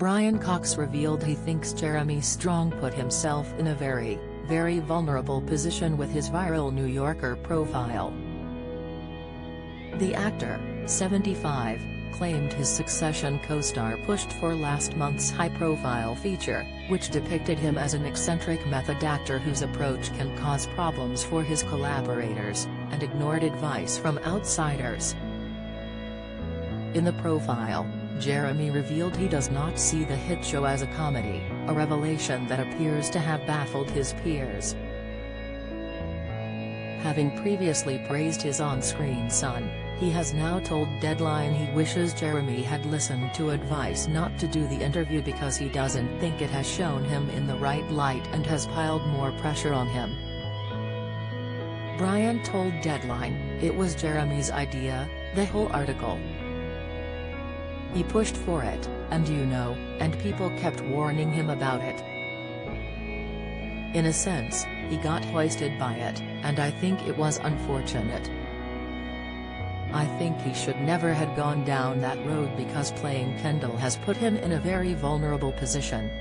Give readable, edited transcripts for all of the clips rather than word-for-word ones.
Brian Cox revealed he thinks Jeremy Strong put himself in a very, very vulnerable position with his viral New Yorker profile. The actor, 75, claimed his Succession co-star pushed for last month's high-profile feature, which depicted him as an eccentric method actor whose approach can cause problems for his collaborators, and ignored advice from outsiders. In the profile, Jeremy revealed he does not see the hit show as a comedy, a revelation that appears to have baffled his peers. Having previously praised his on-screen son, he has now told Deadline he wishes Jeremy had listened to advice not to do the interview because he doesn't think it has shown him in the right light and has piled more pressure on him. Brian told Deadline, "It was Jeremy's idea, the whole article. He pushed for it, and and people kept warning him about it. In a sense, he got hoisted by it, and I think it was unfortunate. I think he should never have gone down that road because playing Kendall has put him in a very vulnerable position."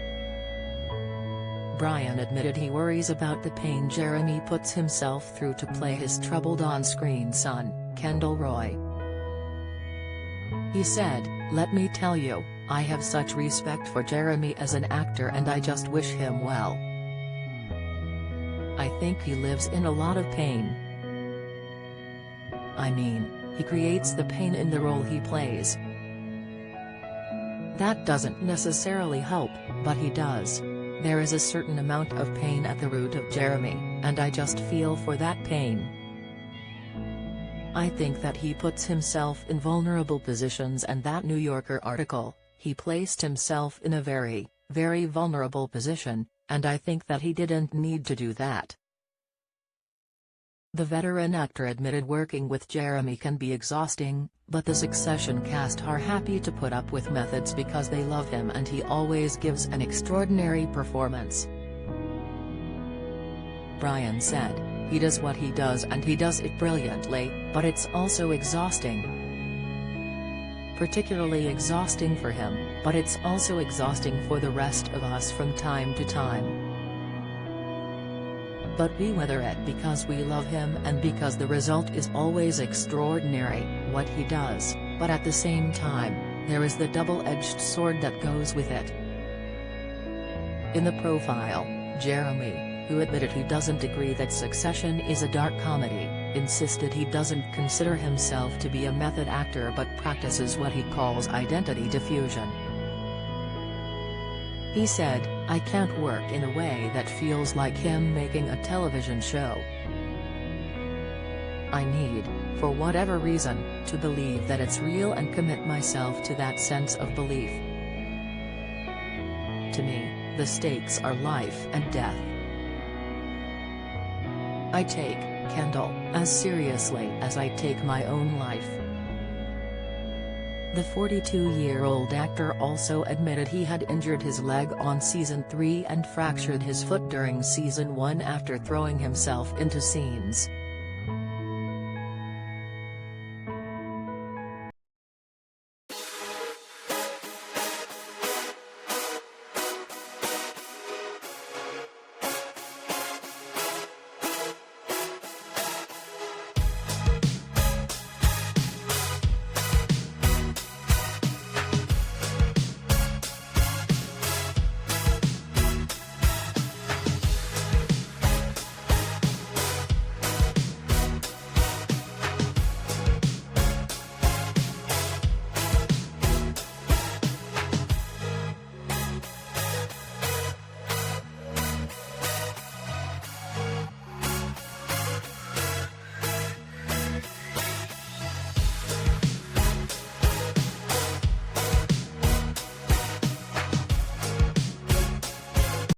Brian admitted he worries about the pain Jeremy puts himself through to play his troubled on-screen son, Kendall Roy. He said, "Let me tell you, I have such respect for Jeremy as an actor and I just wish him well. I think he lives in a lot of pain. I mean, he creates the pain in the role he plays. That doesn't necessarily help, but he does. There is a certain amount of pain at the root of Jeremy, and I just feel for that pain. I think that he puts himself in vulnerable positions, and that New Yorker article, he placed himself in a very, very vulnerable position, and I think that he didn't need to do that." The veteran actor admitted working with Jeremy can be exhausting, but the Succession cast are happy to put up with methods because they love him and he always gives an extraordinary performance. Brian said, "He does what he does and he does it brilliantly, but it's also exhausting. Particularly exhausting for him, but it's also exhausting for the rest of us from time to time. But we weather it because we love him and because the result is always extraordinary, what he does, but at the same time, there is the double-edged sword that goes with it." In the profile, Jeremy, who admitted he doesn't agree that Succession is a dark comedy, insisted he doesn't consider himself to be a method actor but practices what he calls identity diffusion. He said, "I can't work in a way that feels like him making a television show. I need, for whatever reason, to believe that it's real and commit myself to that sense of belief. To me, the stakes are life and death. I take Kendall as seriously as I take my own life." The 42-year-old actor also admitted he had injured his leg on Season 3 and fractured his foot during Season 1 after throwing himself into scenes.